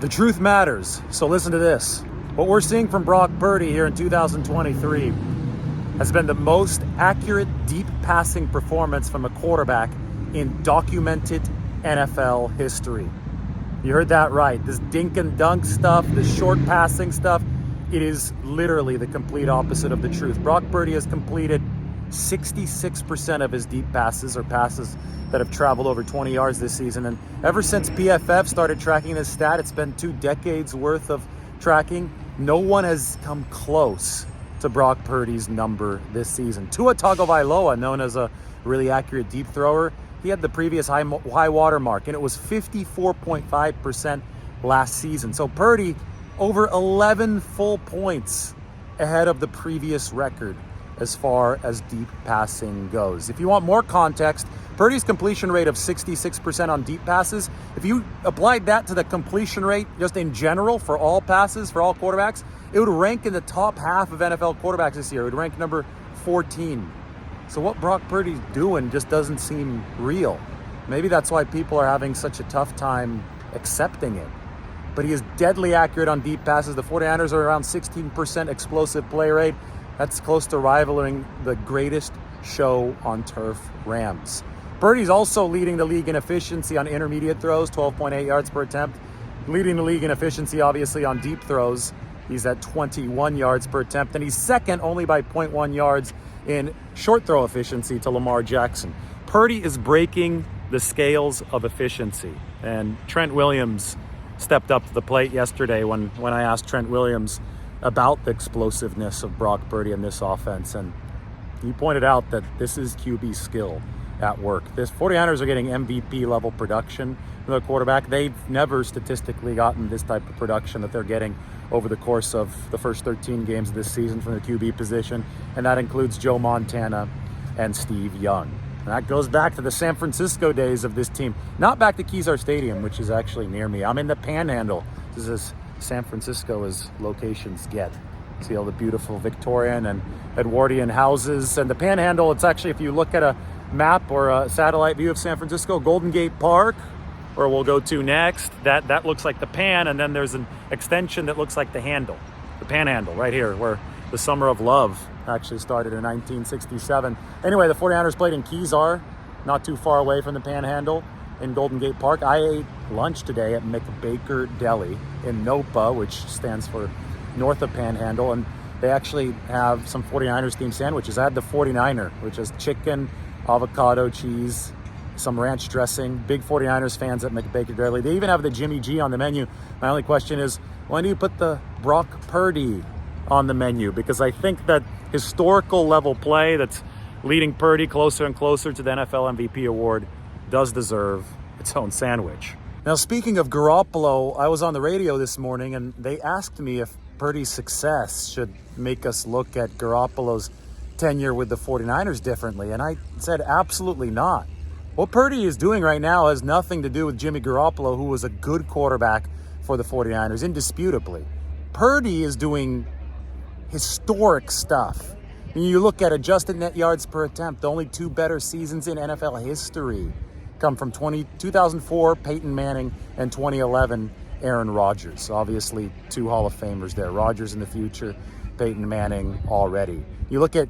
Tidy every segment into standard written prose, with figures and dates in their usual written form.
The truth matters, so listen to this. What we're seeing from Brock Purdy here in 2023 has been the most accurate deep passing performance from a quarterback in documented NFL history. You heard that right. This dink and dunk stuff, this short passing stuff, it is literally the complete opposite of the truth. Brock Purdy has completed 66% of his deep passes, or passes that have traveled over 20 yards this season. And ever since PFF started tracking this stat, it's been 2 decades worth of tracking. No one has come close to Brock Purdy's number this season. Tua Tagovailoa, known as a really accurate deep thrower, he had the previous high water mark, and it was 54.5% last season. So Purdy, over 11 full points ahead of the previous record as far as deep passing goes. If you want more context, Purdy's completion rate of 66% on deep passes, if you applied that to the completion rate just in general for all passes, for all quarterbacks, it would rank in the top half of NFL quarterbacks this year. It would rank number 14. So what Brock Purdy's doing just doesn't seem real. Maybe that's why people are having such a tough time accepting it. But he is deadly accurate on deep passes. The 49ers are around 16% explosive play rate. That's close to rivaling the greatest show on turf, Rams. Purdy's also leading the league in efficiency on intermediate throws, 12.8 yards per attempt. Leading the league in efficiency, obviously, on deep throws. He's at 21 yards per attempt, and he's second only by 0.1 yards in short throw efficiency to Lamar Jackson. Purdy is breaking the scales of efficiency, and Trent Williams stepped up to the plate yesterday when I asked Trent Williams about the explosiveness of Brock Purdy in this offense, and he pointed out that this is QB skill at work. This 49ers are getting MVP level production from the quarterback. They've never statistically gotten this type of production that they're getting over the course of the first 13 games of this season from the QB position, and that includes Joe Montana and Steve Young. And that goes back to the San Francisco days of this team, not back to Kezar Stadium, which is actually near me. I'm in the Panhandle. This is as San Francisco as locations get. See all the beautiful Victorian and Edwardian houses. And the Panhandle, it's actually, if you look at a map or a satellite view of San Francisco, Golden Gate Park, where we'll go to next, that looks like the Pan, and then there's an extension that looks like the handle, the Panhandle right here, where the Summer of Love actually started in 1967. Anyway, the 49ers played in Kezar, not too far away from the Panhandle in Golden Gate Park. I ate lunch today at McBaker Deli in Nopa, which stands for north of Panhandle, and they actually have some 49ers themed sandwiches. I had the 49er, which is chicken, avocado, cheese, some ranch dressing. Big 49ers fans at McBaker Deli. They even have the Jimmy G on the menu. My only question is, when do you put the Brock Purdy on the menu? Because I think that historical level play that's leading Purdy closer and closer to the NFL MVP award does deserve its own sandwich. Now, speaking of Garoppolo, I was on the radio this morning and they asked me if Purdy's success should make us look at Garoppolo's tenure with the 49ers differently. And I said, absolutely not. What Purdy is doing right now has nothing to do with Jimmy Garoppolo, who was a good quarterback for the 49ers, indisputably. Purdy is doing historic stuff. When you look at adjusted net yards per attempt, the only 2 better seasons in NFL history come from 2004, Peyton Manning, and 2011, Aaron Rodgers. Obviously, 2 Hall of Famers there. Rodgers in the future, Peyton Manning already. You look at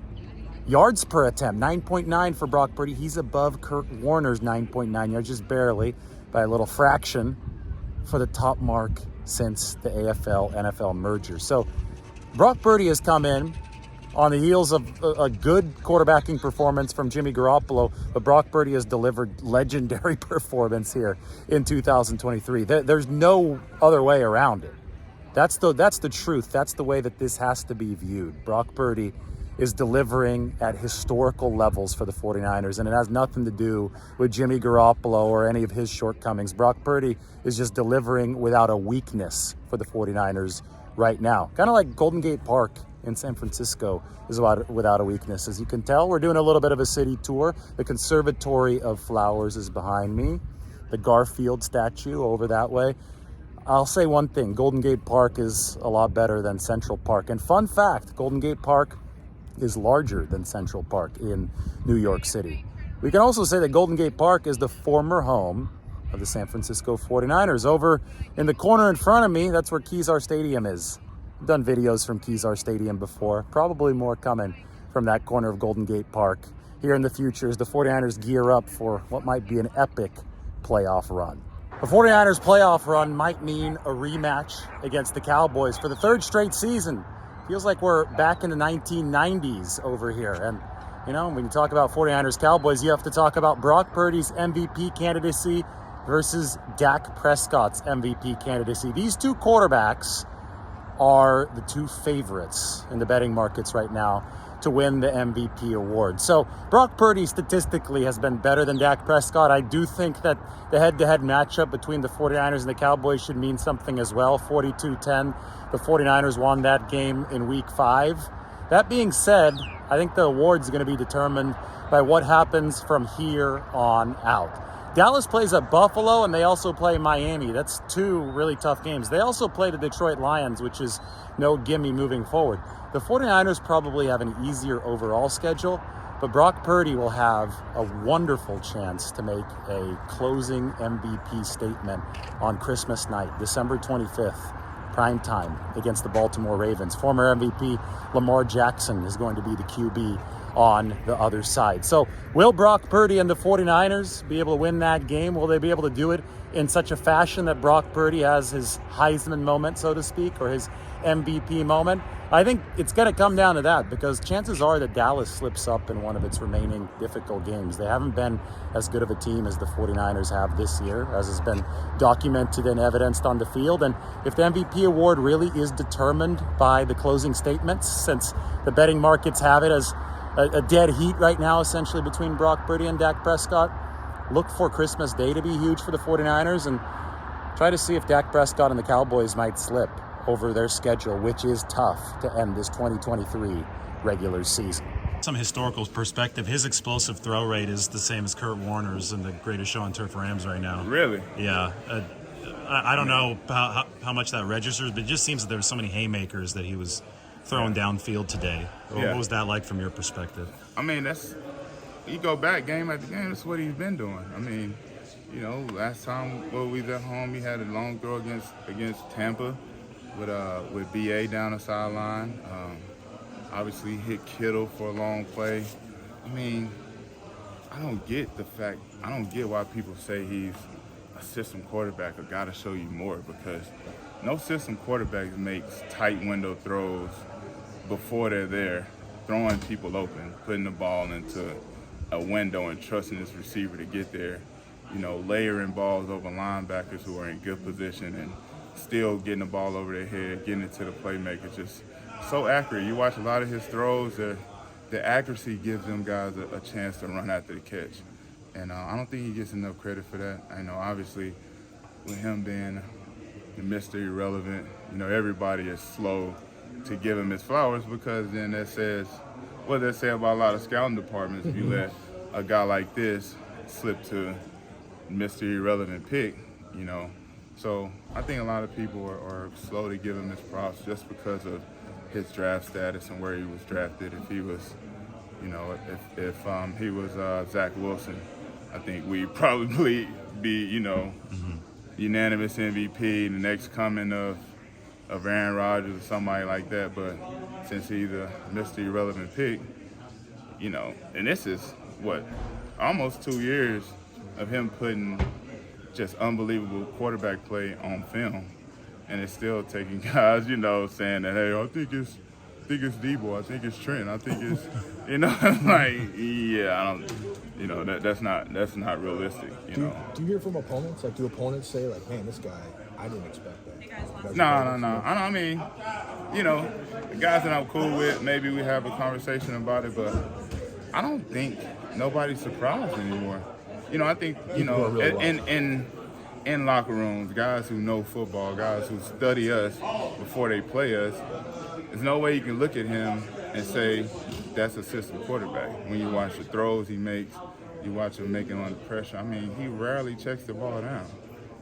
yards per attempt, 9.9 for Brock Purdy. He's above Kurt Warner's 9.9 yards, just barely, by a little fraction, for the top mark since the AFL-NFL merger. So Brock Purdy has come in on the heels of a good quarterbacking performance from Jimmy Garoppolo, but Brock Purdy has delivered legendary performance here in 2023. There's no other way around it. That's the truth. That's the way that this has to be viewed. Brock Purdy is delivering at historical levels for the 49ers, and it has nothing to do with Jimmy Garoppolo or any of his shortcomings. Brock Purdy is just delivering without a weakness for the 49ers right now. Kind of like Golden Gate Park in San Francisco is without a weakness. As you can tell, we're doing a little bit of a city tour. The Conservatory of Flowers is behind me. The Garfield statue over that way. I'll say one thing, Golden Gate Park is a lot better than Central Park. And fun fact, Golden Gate Park is larger than Central Park in New York City. We can also say that Golden Gate Park is the former home of the San Francisco 49ers. Over in the corner in front of me, that's where Kezar Stadium is. I've done videos from Kezar Stadium before, probably more coming from that corner of Golden Gate Park here in the future as the 49ers gear up for what might be an epic playoff run. The 49ers playoff run might mean a rematch against the Cowboys for the third straight season. Feels like we're back in the 1990s over here. And, you know, when you talk about 49ers Cowboys, you have to talk about Brock Purdy's MVP candidacy versus Dak Prescott's MVP candidacy. These two quarterbacks are the two favorites in the betting markets right now to win the MVP award. So Brock Purdy statistically has been better than Dak Prescott. I do think that the head-to-head matchup between the 49ers and the Cowboys should mean something as well. 42-10, the 49ers won that game in week 5. That being said, I think the award's going to be determined by what happens from here on out. Dallas plays at Buffalo, and they also play Miami. That's two really tough games. They also play the Detroit Lions, which is no gimme moving forward. The 49ers probably have an easier overall schedule, but Brock Purdy will have a wonderful chance to make a closing MVP statement on Christmas night, December 25th. Prime time against the Baltimore Ravens. Former MVP Lamar Jackson is going to be the QB on the other side. So will Brock Purdy and the 49ers be able to win that game? Will they be able to do it in such a fashion that Brock Purdy has his Heisman moment, so to speak, or his MVP moment? I think it's going to come down to that, because chances are that Dallas slips up in one of its remaining difficult games. They haven't been as good of a team as the 49ers have this year, as has been documented and evidenced on the field. And if the MVP award really is determined by the closing statements, since the betting markets have it as a dead heat right now, essentially, between Brock Purdy and Dak Prescott, look for Christmas Day to be huge for the 49ers and try to see if Dak Prescott and the Cowboys might slip over their schedule, which is tough to end this 2023 regular season. Some historical perspective, his explosive throw rate is the same as Kurt Warner's in the greatest show on turf Rams right now. Really? Yeah. I don't know how much that registers, but it just seems that there were so many haymakers that he was throwing downfield today. Yeah. What was that like from your perspective? I mean, you go back game after game, that's what he's been doing. I mean, you know, last time we was at home, he had a long throw against Tampa with BA down the sideline. Obviously hit Kittle for a long play. I mean, I don't get why people say he's a system quarterback or got to show you more, because no system quarterback makes tight window throws before they're there, throwing people open, putting the ball into a window and trusting this receiver to get there, you know, layering balls over linebackers who are in good position and still getting the ball over their head, getting it to the playmaker. Just so accurate. You watch a lot of his throws, the accuracy gives them guys a chance to run after the catch. And I don't think he gets enough credit for that. I know, obviously, with him being the Mr. Irrelevant, you know, everybody is slow to give him his flowers, because then that says what they say about a lot of scouting departments. If you let a guy like this slip to Mr. Irrelevant pick, you know. So I think a lot of people are slow to give him his props just because of his draft status and where he was drafted. If he was, you know, if he was Zach Wilson, I think we'd probably be, you know, unanimous MVP, the next coming of Aaron Rodgers or somebody like that. But since he's a Mr. Irrelevant pick, you know, and this is almost 2 years of him putting just unbelievable quarterback play on film, and it's still taking guys, you know, saying that, hey, I think it's Debo, I think it's Trent, I think it's, you know, like, yeah, I don't, you know, that's not realistic, you know. Do you hear from opponents? Like, do opponents say, like, man, this guy, I didn't expect that? No. I mean, you know, the guys that I'm cool with, maybe we have a conversation about it, but I don't think nobody's surprised anymore. You know, I think, you know, really in locker rooms, guys who know football, guys who study us before they play us, there's no way you can look at him and say that's a system quarterback. When you watch the throws he makes, you watch him making under pressure. I mean, he rarely checks the ball down.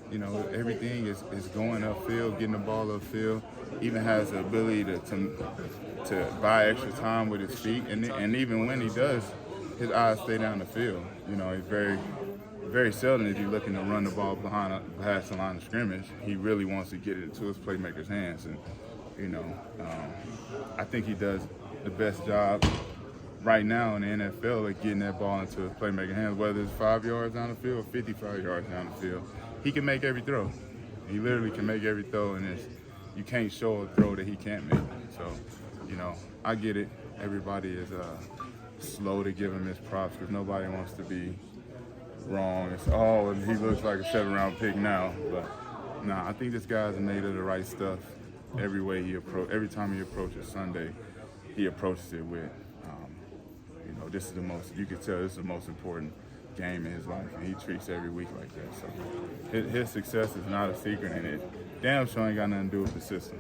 You know, everything is going upfield, getting the ball upfield. Even has the ability to buy extra time with his feet, and even when he does, his eyes stay down the field. You know, he's very, very seldom is he looking to run the ball past the line of scrimmage. He really wants to get it into his playmakers' hands, and I think he does the best job right now in the NFL at getting that ball into his playmaker hands, whether it's 5 yards down the field or 55 yards down the field. He can make every throw. He literally can make every throw, and you can't show a throw that he can't make. So, I get it. Everybody is slow to give him his props because nobody wants to be wrong. It's, he looks like a 7th-round pick now. But, I think this guy's made of the right stuff every time he approaches Sunday. He approaches it with, this is you can tell this is the most important game in his life, and he treats every week like that. So his success is not a secret, and it damn sure ain't got nothing to do with the system.